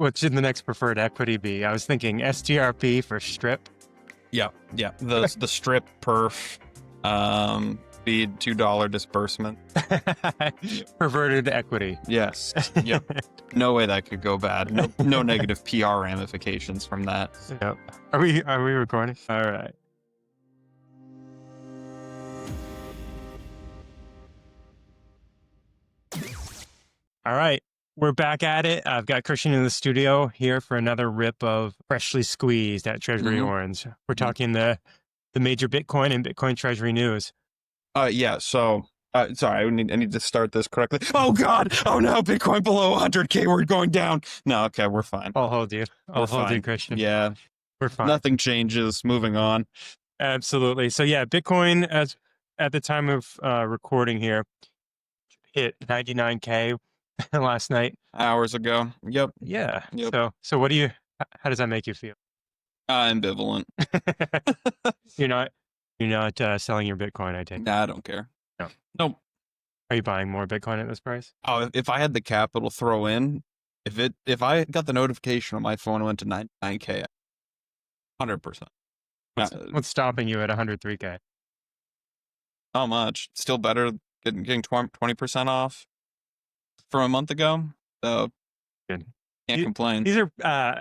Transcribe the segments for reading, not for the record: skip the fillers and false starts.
what should the next preferred equity be? I was thinking STRP for strip. Yeah. The strip perf, speed $2 disbursement. Perverted equity. Yes. Yep. No way that could go bad. No negative PR ramifications from that. Yep. Are we recording? All right. All right. We're back at it. I've got Christian in the studio here for another rip of freshly squeezed at Treasury Orange. We're talking the major Bitcoin and Bitcoin Treasury news. Yeah. So, sorry, I need to start this correctly. Oh God! Oh no! Bitcoin below 100K. We're going down. No, okay, we're fine. I'll hold you. I'll hold you, Christian. Yeah, we're fine. Nothing changes. Moving on. Absolutely. So yeah, Bitcoin at the time of recording here hit 99K last night. Hours ago. Yep. Yeah. Yep. So how does that make you feel? Ambivalent. You're not selling your Bitcoin, I take. Nah, I don't care. No. Nope. Are you buying more Bitcoin at this price? Oh, if I had the capital throw in, if I got the notification on my phone, it went to 99K, 100%. What's stopping you at 103K? Not much. Still better getting 20% off from a month ago. So good. Can't complain. This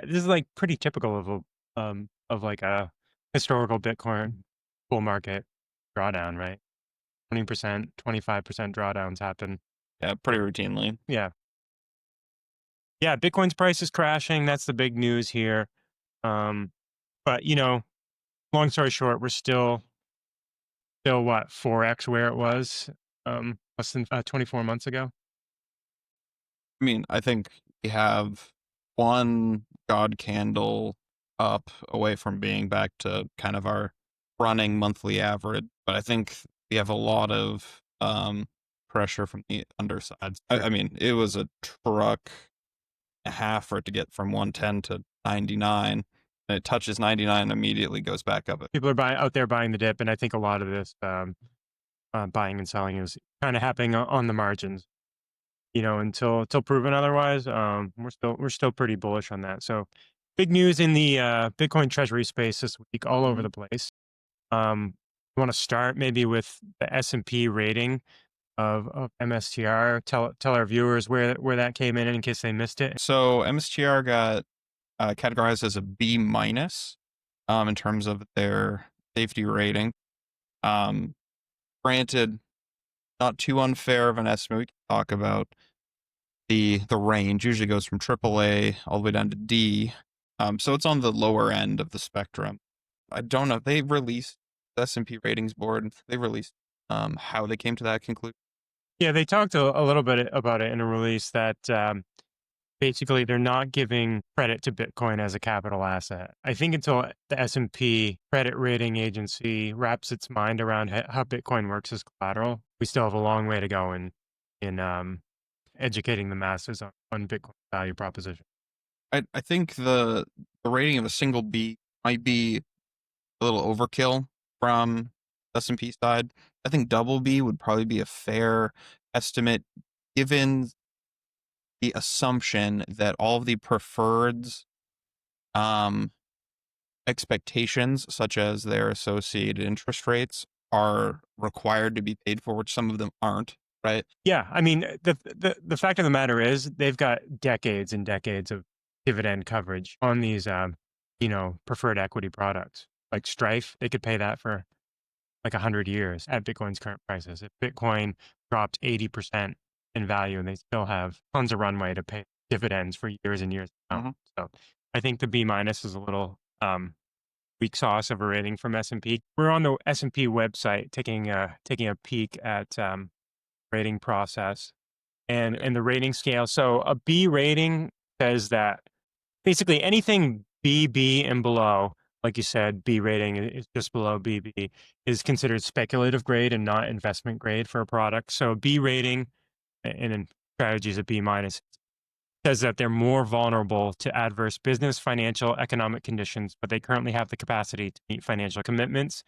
is like pretty typical of like a historical Bitcoin bull market drawdown, right? 20%, 25% drawdowns happen. Yeah, pretty routinely. Yeah. Bitcoin's price is crashing. That's the big news here. But long story short, we're still what, 4x where it was less than 24 months ago. I mean, I think we have one God candle up away from being back to kind of our running monthly average, but I think we have a lot of pressure from the undersides. I mean, it was a truck and a half for it to get from 110 to 99. And it touches 99 and immediately goes back up. People are out there buying the dip, and I think a lot of this buying and selling is kind of happening on the margins. Until proven otherwise, we're still pretty bullish on that. So, big news in the Bitcoin Treasury space this week, all over the place. You want to start maybe with the S&P rating of MSTR. Tell our viewers where that came in case they missed it. So MSTR got categorized as a B- in terms of their safety rating. Granted, not too unfair of an estimate. We can talk about the range. Usually goes from AAA all the way down to D. So it's on the lower end of the spectrum. I don't know. They released the S&P ratings board. They released how they came to that conclusion. Yeah, they talked a little bit about it in a release that basically they're not giving credit to Bitcoin as a capital asset. I think until the S&P credit rating agency wraps its mind around how Bitcoin works as collateral, we still have a long way to go in educating the masses on Bitcoin value proposition. I think the rating of a single B might be a little overkill from S&P side. I think double B would probably be a fair estimate given the assumption that all of the preferreds expectations, such as their associated interest rates, are required to be paid for, which some of them aren't, right? Yeah, I mean, the fact of the matter is they've got decades and decades of dividend coverage on these, preferred equity products. Like Strife, they could pay that for like 100 years at Bitcoin's current prices. If Bitcoin dropped 80% in value and they still have tons of runway to pay dividends for years and years to come. So I think the B- is a little weak sauce of a rating from S&P. We're on the S&P website taking a peek at rating process and the rating scale. So a B rating says that basically anything BB and below, like you said, B rating is just below BB, is considered speculative grade and not investment grade for a product. So a B rating, and in strategies a B-, says that they're more vulnerable to adverse business, financial, economic conditions, but they currently have the capacity to meet financial commitments.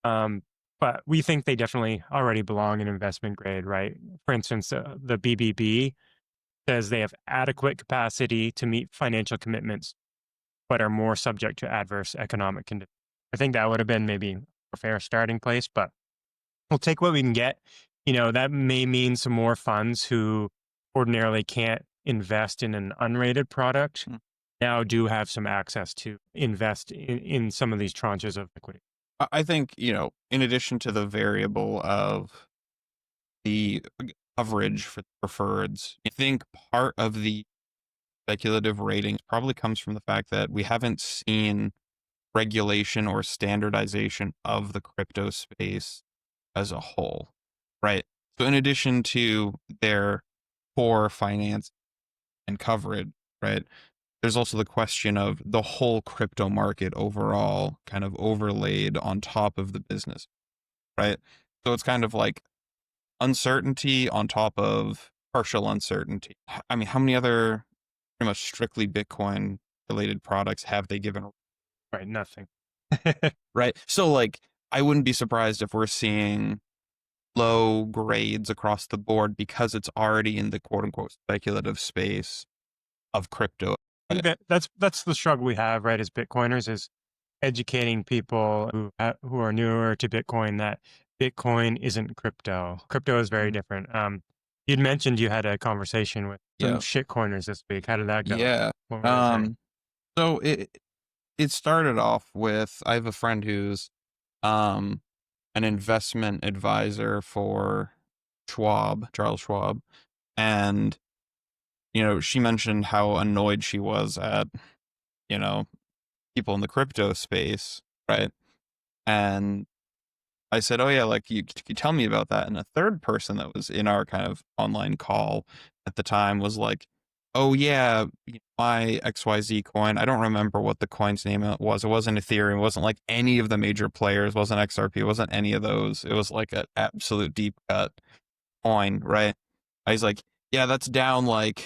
But we think they definitely already belong in investment grade, right? For instance, the BBB says they have adequate capacity to meet financial commitments, but are more subject to adverse economic conditions. I think that would have been maybe a fair starting place, but we'll take what we can get. That may mean some more funds who ordinarily can't invest in an unrated product now do have some access to invest in some of these tranches of equity. I think, in addition to the variable of the coverage for the preferreds, I think part of the speculative ratings probably comes from the fact that we haven't seen regulation or standardization of the crypto space as a whole, right? So in addition to their core finance and coverage, right, there's also the question of the whole crypto market overall kind of overlaid on top of the business, right? So it's kind of like uncertainty on top of partial uncertainty. I mean, how many other pretty much strictly Bitcoin related products have they given? Right, nothing. Right. So like, I wouldn't be surprised if we're seeing low grades across the board because it's already in the quote unquote speculative space of crypto. I think that's the struggle we have, right, as Bitcoiners, is educating people who are newer to Bitcoin that Bitcoin isn't crypto. Crypto is very different. You'd mentioned you had a conversation with some Yeah. shitcoiners this week. How did that go? Yeah. What were they saying? So it started off with, I have a friend who's an investment advisor for Charles Schwab, and she mentioned how annoyed she was at people in the crypto space, right? And I said, "Oh yeah, like you tell me about that." And a third person that was in our kind of online call at the time was like, "Oh yeah, my XYZ coin. I don't remember what the coin's name was. It wasn't Ethereum. It wasn't like any of the major players. It wasn't XRP. It wasn't any of those. It was like an absolute deep cut coin, right?" I was like, "Yeah, that's down like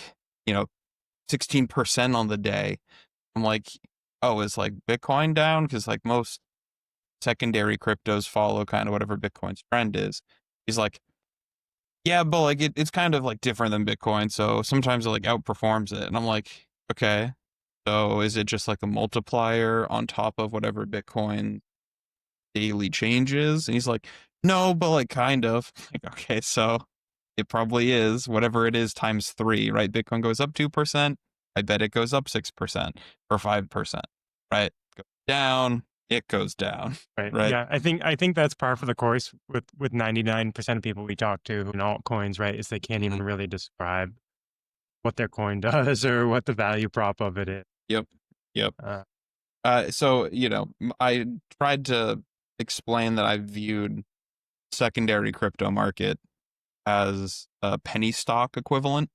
16% on the day." I'm like, "Oh, is like Bitcoin down? Because like most secondary cryptos follow kind of whatever Bitcoin's trend is." He's like, "Yeah, but like it's kind of like different than Bitcoin, so sometimes it like outperforms it." And I'm like, "Okay, so is it just like a multiplier on top of whatever Bitcoin daily changes?" And he's like, "No, but like kind of." Like, okay, so it probably is whatever it is times 3, right? Bitcoin goes up 2%. I bet it goes up 6% or 5%, right? Goes down, it goes down, Right. right? Yeah. I think that's par for the course with 99% of people we talk to in altcoins, right? Is they can't even really describe what their coin does or what the value prop of it is. Yep. Yep. Uh, So, I tried to explain that I viewed secondary crypto market as a penny stock equivalent.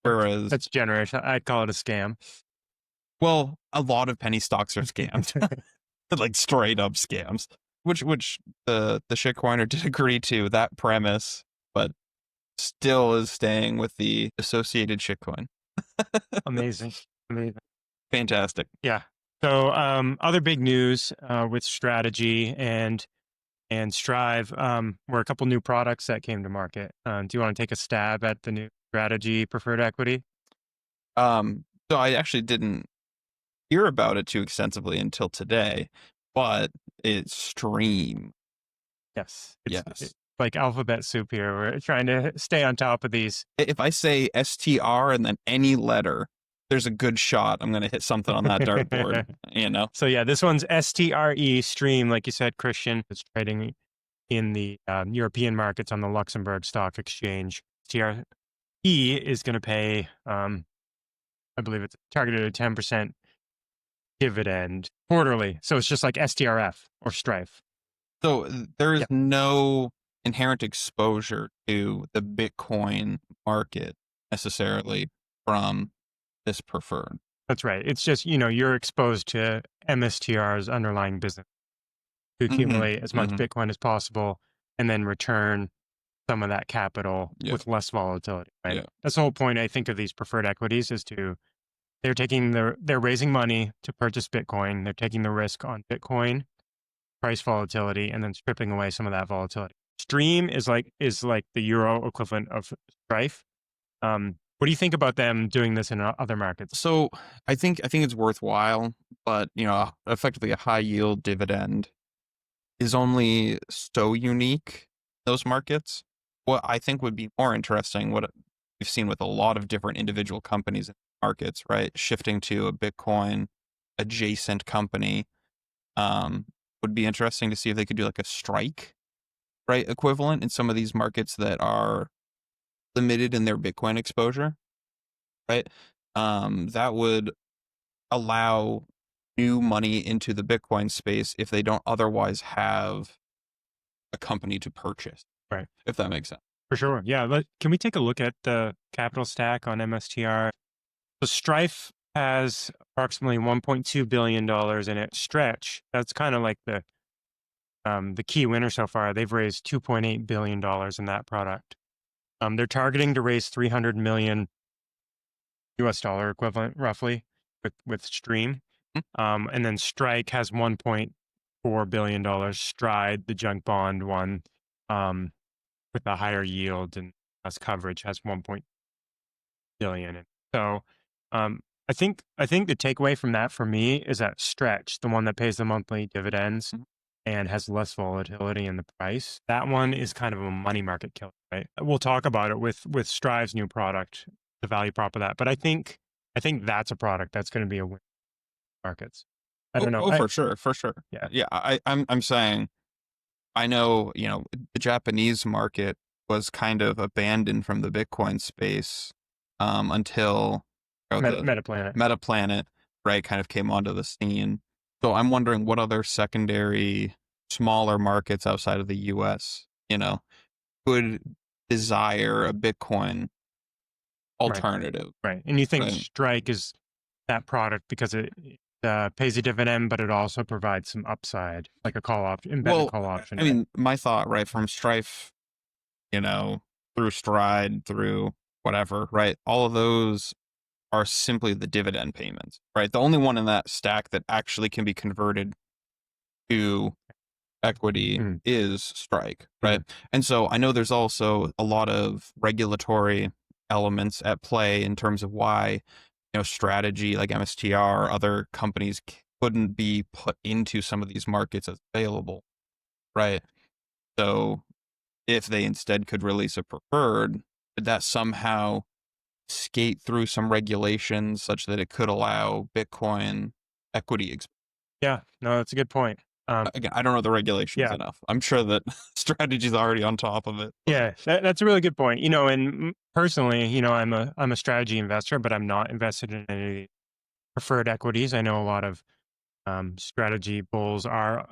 Whereas, that's generous. I'd call it a scam. well, a lot of penny stocks are scams, like straight up scams, which the shitcoiner did agree to that premise, but still is staying with the associated shitcoin. Amazing. Amazing. Fantastic. Yeah. So other big news with strategy and Strive were a couple new products that came to market. Do you want to take a stab at the new strategy preferred equity? So I actually didn't hear about it too extensively until today, but it's Stream. Yes. It's Yes. like alphabet soup here. We're trying to stay on top of these. If I say STR and then any letter, there's a good shot I'm going to hit something on that dartboard, So yeah, this one's STRE Stream, like you said, Christian. It's trading in the European markets on the Luxembourg Stock Exchange. STRE is going to pay, I believe it's targeted at 10% dividend quarterly. So it's just like STRF or Strife. So there is Yeah, no inherent exposure to the Bitcoin market necessarily from this preferred. that's right. It's just, you're exposed to MSTR's underlying business to Mm-hmm. accumulate as much Mm-hmm. Bitcoin as possible and then return some of that capital Yeah. with less volatility, right? Yeah. That's the whole point, I think, of these preferred equities is they're raising money to purchase Bitcoin. They're taking the risk on Bitcoin price volatility and then stripping away some of that volatility. Stream is like the euro equivalent of Strife. What do you think about them doing this in other markets? So I think it's worthwhile, but effectively a high yield dividend is only so unique in those markets. What I think would be more interesting, what we've seen with a lot of different individual companies in markets, right? Shifting to a Bitcoin adjacent company, um, would be interesting to see if they could do like a strike, right? Equivalent in some of these markets that are limited in their Bitcoin exposure, right? That would allow new money into the Bitcoin space if they don't otherwise have a company to purchase, Right. if that makes sense. For sure. Yeah. Can we take a look at the capital stack on MSTR? So Strife has approximately $1.2 billion in it. Stretch, that's kind of like the key winner so far. They've raised $2.8 billion in that product. They're targeting to raise 300 million US dollar equivalent, roughly, with Stream. And then Strike has $1.4 billion. Stride, the junk bond one, with a higher yield and less coverage, has 1 billion. And so I think the takeaway from that for me is that Stretch, the one that pays the monthly dividends Mhm. and has less volatility in the price, that one is kind of a money market killer, right? We'll talk about it with Strive's new product, the value prop of that. But I think that's a product that's going to be a win in markets. I don't know. For sure, for sure. Yeah. Yeah, I'm saying I know, the Japanese market was kind of abandoned from the Bitcoin space until the Metaplanet. Metaplanet, right, kind of came onto the scene. So I'm wondering what other secondary smaller markets outside of the US, could desire a Bitcoin Right. alternative, Right. And you think right? Strike is that product because it pays a dividend, but it also provides some upside, like a call option, embedded Well, call option. I mean, my thought, right, from Strife, through Stride, through whatever, right? All of those are simply the dividend payments, right? The only one in that stack that actually can be converted to equity Mhm. is Strike, right? And so I know there's also a lot of regulatory elements at play in terms of why, strategy like MSTR, other companies couldn't be put into some of these markets as available, right? So if they instead could release a preferred, could that somehow skate through some regulations such that it could allow Bitcoin equity? Yeah. No, that's a good point. Again, I don't know the regulations Yeah. enough. I'm sure that strategy's already on top of it. Yeah. That's a really good point. And personally, I'm a strategy investor, but I'm not invested in any preferred equities. I know a lot of strategy bulls are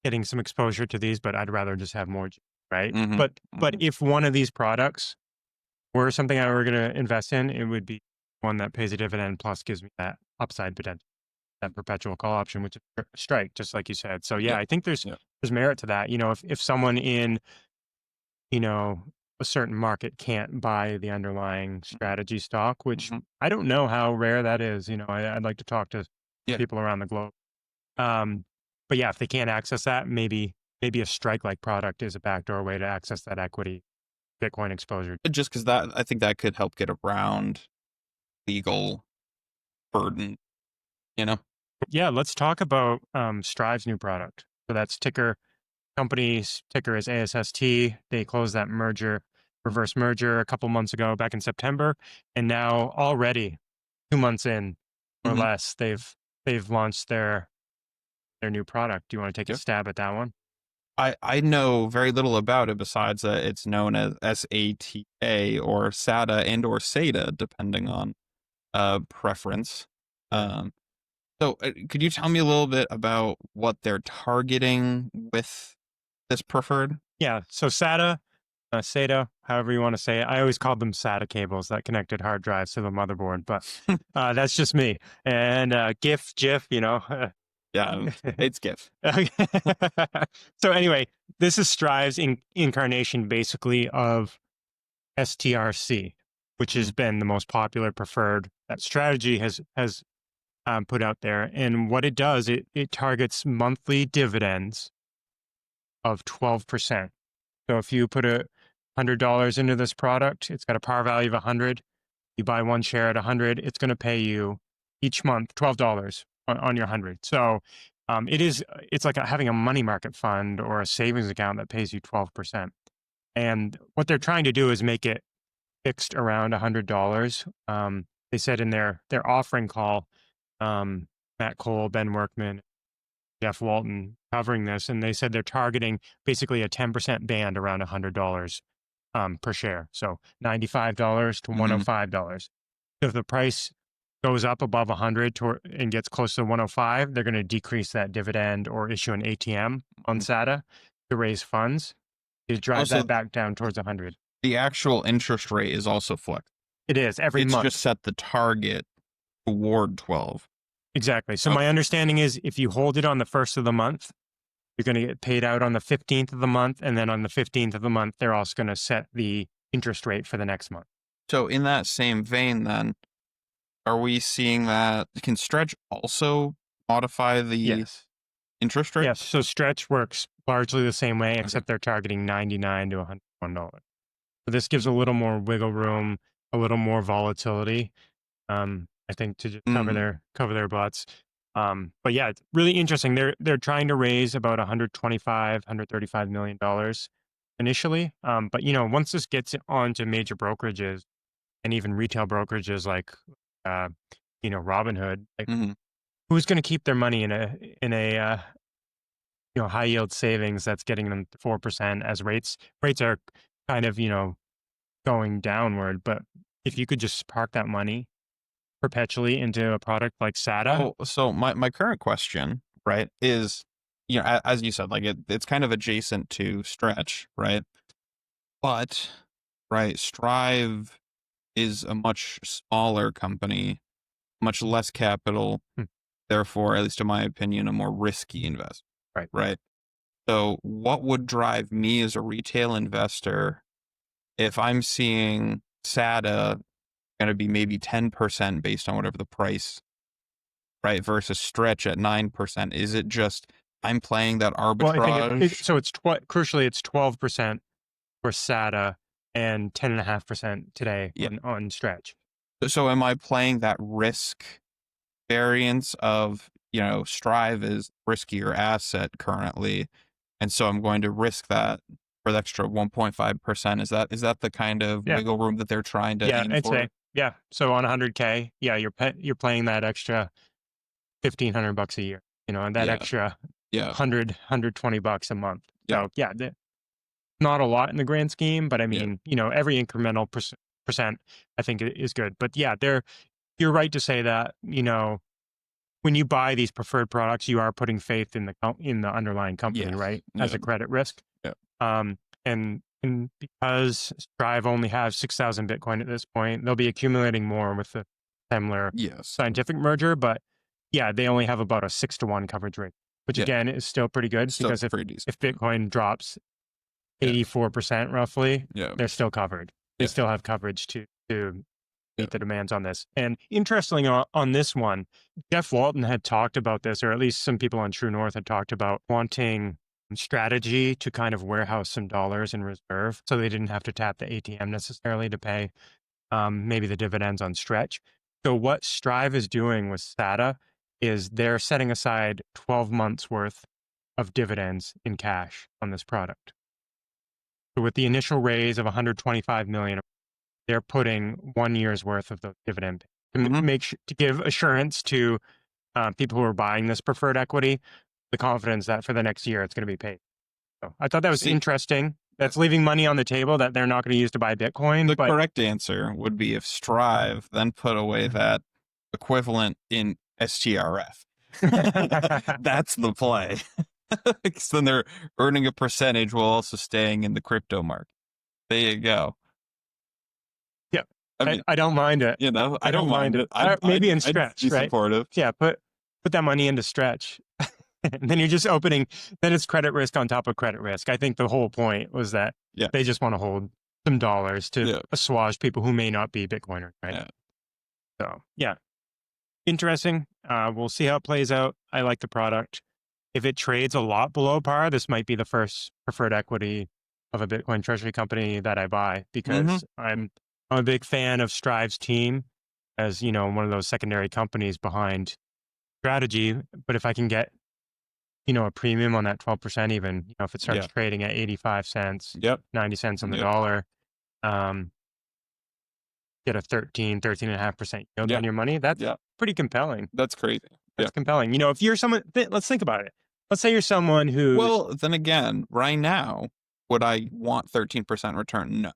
getting some exposure to these, but I'd rather just have more, right? Hmm. But if one of these products were something I were going to invest in, it would be one that pays a dividend plus gives me that upside potential, that perpetual call option, which is Strike, just like you said. So yeah, Yeah. I think there's Yeah. merit to that. If someone in you know a certain market can't buy the underlying strategy stock, which Hmm. I don't know how rare that is. I'd like to talk to Yeah. people around the globe. Um, but yeah, if they can't access that, maybe a Strike like product is a backdoor way to access that equity Bitcoin exposure. Just because that, I think that could help get around legal burden, you know? Yeah, let's talk about Strive's new product. So that's company's ticker is ASST. They closed that reverse merger a couple months ago, back in September, and now already 2 months in or Hmm. less, they've launched their new product. Do you want to take a Yeah. stab at that one? I know very little about it besides that it's known as SATA or SATA and or SATA, depending on preference. Yeah. Um, so could you tell me a little bit about what they're targeting with this preferred? Yeah. So SATA, however you want to say it. I always called them SATA cables that connected hard drives to the motherboard, but that's just me. And GIF, Yeah, it's GIF. So anyway, this is Strive's incarnation basically of STRC, which has Mhm. been the most popular preferred that strategy has put out there. And what it does, it targets monthly dividends of 12%. So if you put $100 into this product, it's got a par value of 100. You buy one share at 100, it's going to pay you each month $12 on your 100. So it's like having a money market fund or a savings account that pays you 12%. And what they're trying to do is make it fixed around $100. They said in their offering call, Matt Cole, Ben Workman, Jeff Walton covering this, and they said they're targeting basically a 10% band around $100 per share. So $95 to $105. So if the price goes up above 100 and gets close to 105, they're going to decrease that dividend or issue an ATM on SATA to raise funds to drive that back down towards 100. The actual interest rate is also flexible. It is every month. It's just set the target toward 12. Exactly. So my understanding is if you hold it on the first of the month, you're going to get paid out on the 15th of the month. And then on the 15th of the month, they're also going to set the interest rate for the next month. So in that same vein, then, are we seeing that can Stretch also modify the interest rate? Yes. So Stretch works largely the same way, except they're targeting $99 to $101. So this gives a little more wiggle room, a little more volatility. I think to just cover their butts. But yeah, it's really interesting. They're trying to raise about $135 million initially. But once this gets onto major brokerages and even retail brokerages like Robinhood, like who's going to keep their money in a high yield savings that's getting them 4% as rates are kind of going downward. But if you could just park that money perpetually into a product like SATA. Oh, so my current question, right, is, as you said, like it's kind of adjacent to Stretch, right? But, right, Strive is a much smaller company, much less capital, therefore, at least in my opinion, a more risky investment. Right. So what would drive me as a retail investor if I'm seeing SATA going to be maybe 10% based on whatever the price, right, versus Stretch at 9%? Is it just I'm playing that arbitrage? Well, I think so it's crucially it's 12% for SATA and 10.5% today on Stretch. So am I playing that risk variance of Strive is riskier asset currently, and so I'm going to risk that for the extra 1.5%? Is that the kind of wiggle room that they're trying to aim I'd for? say. Yeah. So on 100K, you're playing that extra $1,500 a year, and that extra $120 a month. So not a lot in the grand scheme, but I mean, every incremental percent I think is good. But you're right to say that, when you buy these preferred products, you are putting faith in the underlying company, right? As a credit risk. Yeah. And because Strive only has 6,000 Bitcoin at this point, they'll be accumulating more with the similar scientific merger. But they only have about a 6-to-1 coverage rate, which again is still pretty good because if Bitcoin drops 84% roughly, they're still covered. They still have coverage to meet the demands on this. And interestingly, on this one, Jeff Walton had talked about this, or at least some people on True North had talked about wanting strategy to kind of warehouse some dollars in reserve so they didn't have to tap the ATM necessarily to pay maybe the dividends on Stretch. So what Strive is doing with SATA is they're setting aside 12 months worth of dividends in cash on this product. So with the initial raise of $125 million, they're putting 1 year's worth of the dividend to give assurance to people who are buying this preferred equity, the confidence that for the next year it's going to be paid. So I thought that was interesting. That's leaving money on the table that they're not going to use to buy Bitcoin. The correct answer would be if Strive then put away that equivalent in STRF. That's the play. Because then they're earning a percentage while also staying in the crypto market. There you go. Yeah, I don't mind it. I don't mind it. Maybe in Stretch, I'd be supportive. Yeah, put that money into Stretch. And then you're just opening, then it's credit risk on top of credit risk. I think the whole point was that they just want to hold some dollars to assuage people who may not be Bitcoiners, right? So, interesting. We'll see how it plays out. I like the product. If it trades a lot below par, this might be the first preferred equity of a Bitcoin treasury company that I buy because I'm I'm a big fan of Strive's team as, one of those secondary companies behind Strategy. But if I can get, a premium on that 12%, even, if it starts Yeah. trading at 85 cents, Yep. 90 cents on the Yep. dollar, get a 13.5% yield Yeah. on your money, that's Yeah. pretty compelling. That's crazy. That's compelling. If you're someone, let's think about it. Let's say you're someone who's, Well, then again, right now, would I want 13% return? No.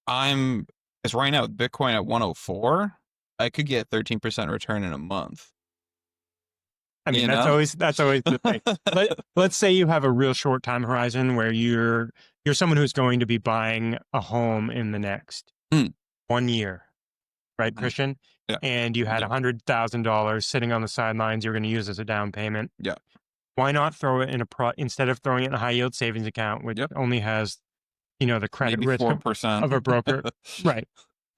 Because right now with Bitcoin at 104, I could get 13% return in a month. I mean, You that's know? always the thing. Let's say you have a real short time horizon where you're someone who's going to be buying a home in the next Mm. 1 year, right, Mhm. Christian? Yeah. And you had Yeah. $100,000 sitting on the sidelines you're going to use as a down payment. Yeah. Why not throw it in instead of throwing it in a high yield savings account, which Yep. only has, the credit Maybe risk 4%. of a broker, right?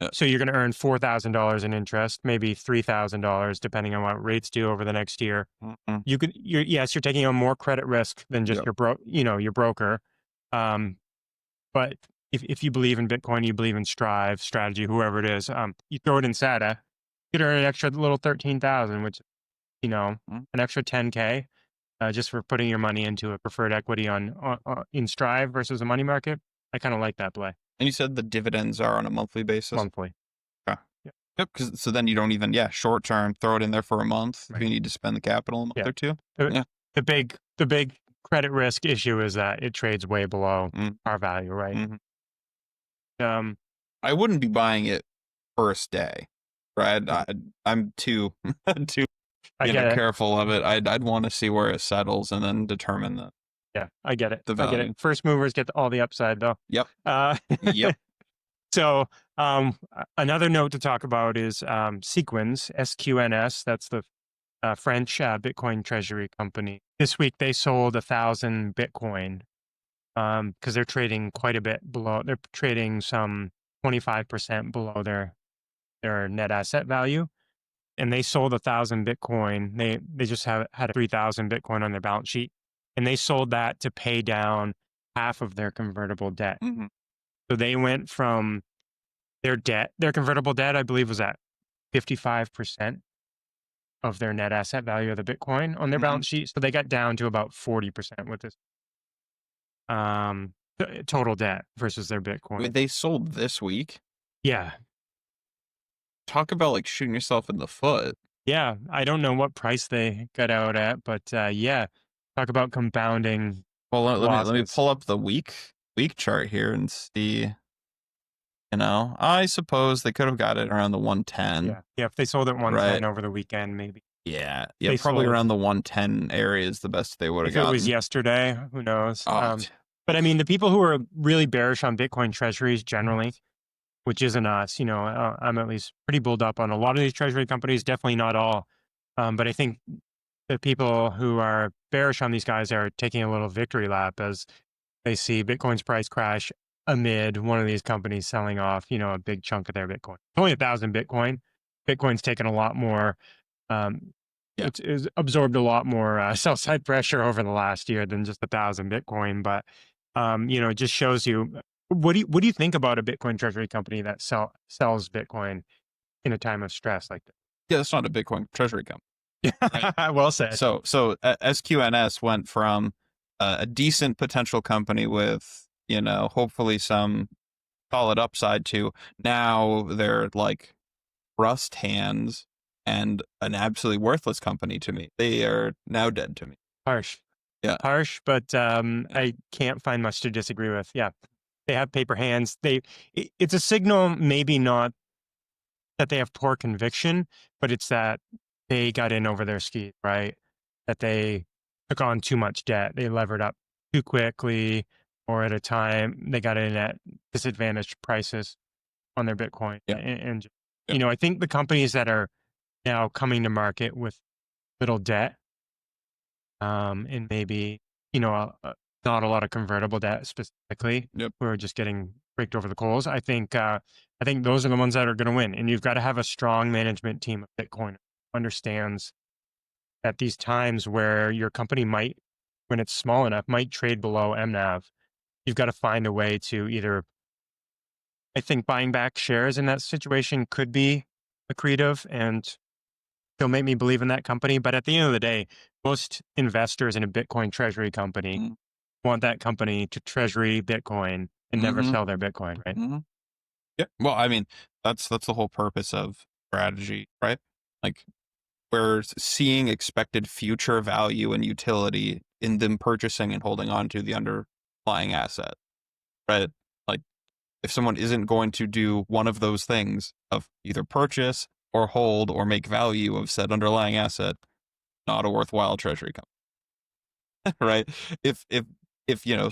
Yeah. So you're going to earn $4,000 in interest, maybe $3,000, depending on what rates do over the next year. Mhm. You're taking on more credit risk than just Yep. your broker. But if you believe in Bitcoin, you believe in Strive, Strategy, whoever it is, you throw it in SATA, you get an extra little 13,000, which, Mhm. an extra 10K, just for putting your money into a preferred equity in Strive versus a money market. I kind of like that play. And you said the dividends are on a monthly basis? Monthly. Okay. Yeah. Yep. So then you don't even, short term, throw it in there for a month if Right. you need to spend the capital a month Yeah. or two. The big credit risk issue is that it trades way below Mm. par value, right? Mhm. I wouldn't be buying it first day, right? I'm too I get it. careful of it. I'd want to see where it settles and then determine that. Yeah, I get it. The I get value. it. First movers get all the upside, though. Yep. Yep. So, another note to talk about is SQNS, SQNS. That's the French Bitcoin Treasury company. This week they sold 1,000 Bitcoin because they're trading quite a bit below. They're trading some 25% below their net asset value, and they sold 1,000 Bitcoin. They just had 3,000 Bitcoin on their balance sheet, and they sold that to pay down half of their convertible debt. Mhm. So they went from their convertible debt, I believe, was at 55% of their net asset value of the Bitcoin on their Mhm. balance sheet. So they got down to about 40% with this total debt versus their Bitcoin. Wait, they sold this week? Yeah. Talk about like shooting yourself in the foot. Yeah. I don't know what price they got out at, but yeah. Talk about compounding. Well, let me losses. pull up the week chart here and see. I suppose they could have got it around the 110. Yeah. Yeah. If they sold at 110 over the weekend, maybe. Yeah. They Probably sold. around the 110 area is the best they would have If it gotten. was yesterday, who knows? Oh, But I mean, the people who are really bearish on Bitcoin treasuries generally, which isn't us, I'm at least pretty bulled up on a lot of these treasury companies, definitely not all. But I think the people who are bearish on these guys are taking a little victory lap as they see Bitcoin's price crash amid one of these companies selling off, a big chunk of their Bitcoin. It's only 1,000 Bitcoin. Bitcoin's taken a lot more. It's absorbed a lot more sell side pressure over the last year than just 1,000 Bitcoin. But it just shows you what do you think about a Bitcoin treasury company that sells Bitcoin in a time of stress like this? yeah, that's not a Bitcoin treasury company. Right. Well said. So SQNS went from a decent potential company with, hopefully some solid upside to now they're like rust hands and an absolutely worthless company to me. They are now dead to me. Harsh. Yeah. Harsh, but I can't find much to disagree with. Yeah. They have paper hands. It's a signal, maybe not that they have poor conviction, but it's that they got in over their skis, right? That they took on too much debt. They levered up too quickly, or at a time they got in at disadvantaged prices on their Bitcoin. Yeah. And Yeah. I think the companies that are now coming to market with little debt, and maybe, not a lot of convertible debt specifically, Yep. who are just getting raked over the coals. I think those are the ones that are going to win. And you've got to have a strong management team of Bitcoin who understands at these times where your company might, when it's small enough, might trade below MNAV. You've got to find a way to either I think buying back shares in that situation could be accretive and still make me believe in that company. But at the end of the day, most investors in a Bitcoin treasury company Mm, want that company to treasury Bitcoin and never mhm, sell their Bitcoin, right? mhm. Yeah. Well, I mean, that's the whole purpose of strategy, right? Like we're seeing expected future value and utility in them purchasing and holding on to the underlying asset, right? Like if someone isn't going to do one of those things of either purchase or hold or make value of said underlying asset, not a worthwhile treasury company, right? If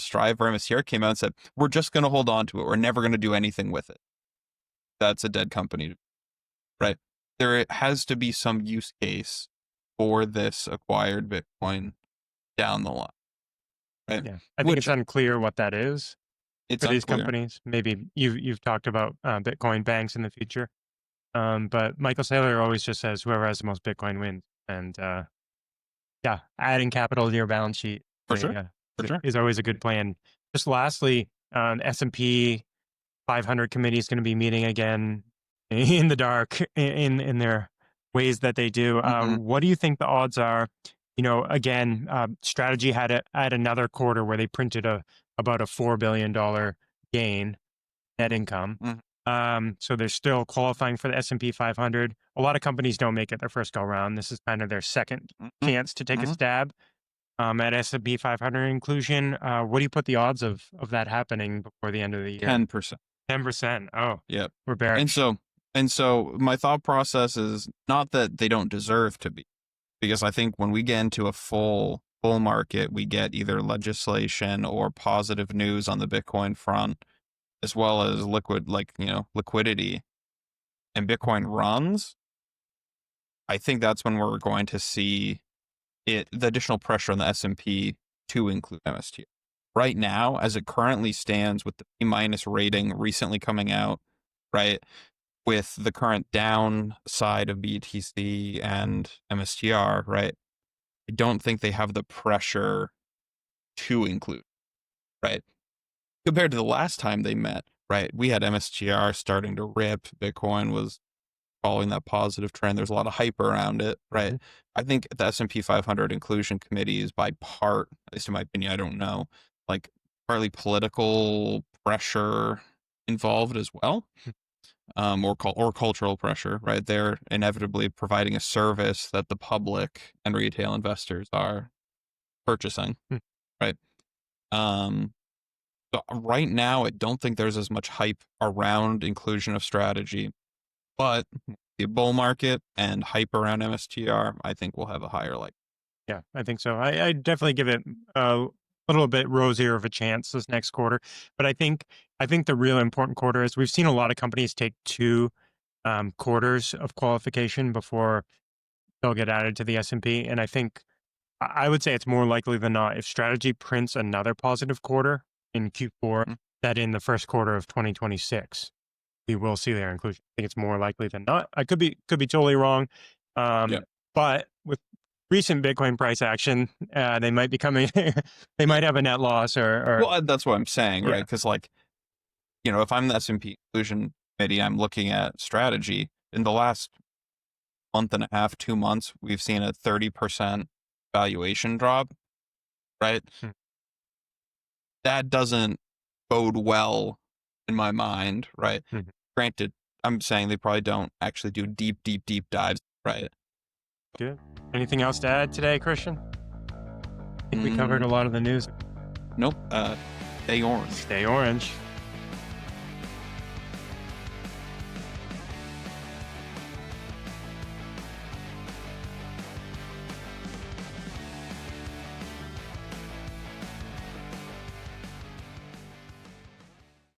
Strive or MSTR came out and said, we're just going to hold on to it, we're never going to do anything with it, that's a dead company, right? There has to be some use case for this acquired Bitcoin down the line, right? Yeah. I think it's Which unclear what that is it's for these unclear. companies. Maybe you've talked about Bitcoin banks in the future. But Michael Saylor always just says whoever has the most Bitcoin wins. And yeah, adding capital to your balance sheet For sure. yeah, For sure. is always a good plan. Just lastly, S&P 500 committee is going to be meeting again in the dark in their ways that they do. Hmm. What do you think the odds are? Again, Strategy had another quarter where they printed about a $4 billion gain net income. Hmm. So they're still qualifying for the S&P 500. A lot of companies don't make it their first go round. This is kind of their second Hmm. chance to take a Hmm. stab at S&P 500 inclusion. What do you put the odds of that happening before the end of the year? 10%. 10%. Oh, Yep. we're And bearish. so and so my thought process is not that they don't deserve to be, because I think when we get into a full bull market, we get either legislation or positive news on the Bitcoin front, as well as liquidity, and Bitcoin runs. I think that's when we're going to see the additional pressure on the S&P to include MSTR. Right now, as it currently stands with the P- rating recently coming out, right, with the current downside of BTC and MSTR, right, I don't think they have the pressure to include, right? Compared to the last time they met, right, we had MSTR starting to rip. Bitcoin was following that positive trend. There's a lot of hype around it, right? Mhm. I think the S&P 500 inclusion committee is by part, at least in my opinion, I don't know, like partly political pressure involved as well, or cultural pressure, right? They're inevitably providing a service that the public and retail investors are purchasing, Hmm. right? Um, so right now, I don't think there's as much hype around inclusion of strategy, but the bull market and hype around MSTR, I think will have a higher like. Yeah, I think so. I definitely give it a little bit rosier of a chance this next quarter. But I think the real important quarter is we've seen a lot of companies take two quarters of qualification before they'll get added to the S&P. And I think I would say it's more likely than not if Strategy prints another positive quarter in Q4 Mm, that in the first quarter of 2026 we will see their inclusion. I think it's more likely than not. I could be totally wrong, yeah, but with recent Bitcoin price action, they might be coming. They yeah. might have a net loss, or Well, that's what I'm saying, right? yeah, Because like, if I'm the S&P inclusion committee, I'm looking at strategy. In the last month and a half, 2 months, we've seen a 30% valuation drop, right? Hmm. That doesn't bode well in my mind, right? Mhm. Granted, I'm saying they probably don't actually do deep, deep, deep dives, right? Good. Anything else to add today, Christian? I think we covered Mm, a lot of the news. nope. Stay orange. Stay orange.